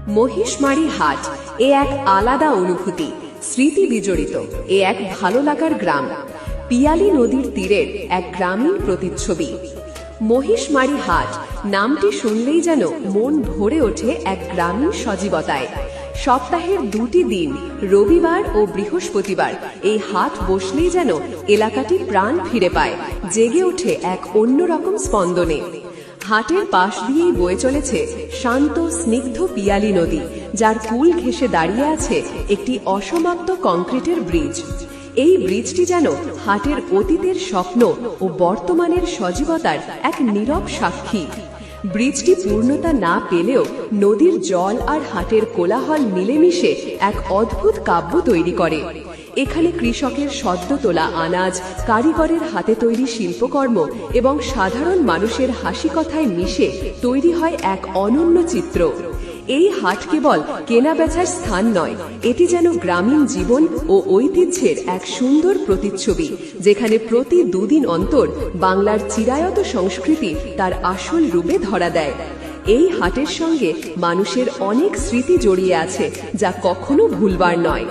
মহিষমারি হাট এ এক আলাদা অনুভূতি, স্মৃতি বিজড়িত এ এক ভালো লাগার গ্রাম। পিয়ালী নদীর তীরের এক গ্রামীণ প্রতিচ্ছবি। মহিষমারি হাট নামটি শুনলেই যেন মন ভরে ওঠে এক গ্রামীণ সজীবতায়। সপ্তাহের দুটি দিন, রবিবার ও বৃহস্পতিবার, এই হাট বসলেই যেন এলাকাটি প্রাণ ফিরে পায়, জেগে ওঠে এক অন্যরকম স্পন্দনে। হাটের পাশ দিয়েই বয়ে চলেছে শান্ত স্নিগ্ধ পিয়ালী নদী, যার কূল ঘেঁষে দাঁড়িয়ে আছে একটি অসমাপ্ত কংক্রিটের ব্রিজ। এই ব্রিজটি যেন হাটের অতীতের স্বপ্ন ও বর্তমানের সজীবতার এক নীরব সাক্ষী। ব্রিজটি পূর্ণতা না পেলেও নদীর জল আর হাটের কোলাহল মিলেমিশে এক অদ্ভুত কাব্য তৈরি করে। এখানে কৃষকের সদ্য তোলা আনাজ, কারিগরের হাতে তৈরি শিল্পকর্ম এবং সাধারণ মানুষের হাসি কথায় মিশে তৈরি হয় এক অনন্য চিত্র। এই হাট কেবল কেনা বেচার স্থান নয়, এটি যেন গ্রামীণ জীবন ও ঐতিহ্যের এক সুন্দর প্রতিচ্ছবি, যেখানে প্রতি দুদিন অন্তর বাংলার চিরায়ত সংস্কৃতি তার আসল রূপে ধরা দেয়। এই হাটের সঙ্গে মানুষের অনেক স্মৃতি জড়িয়ে আছে, যা কখনো ভুলবার নয়।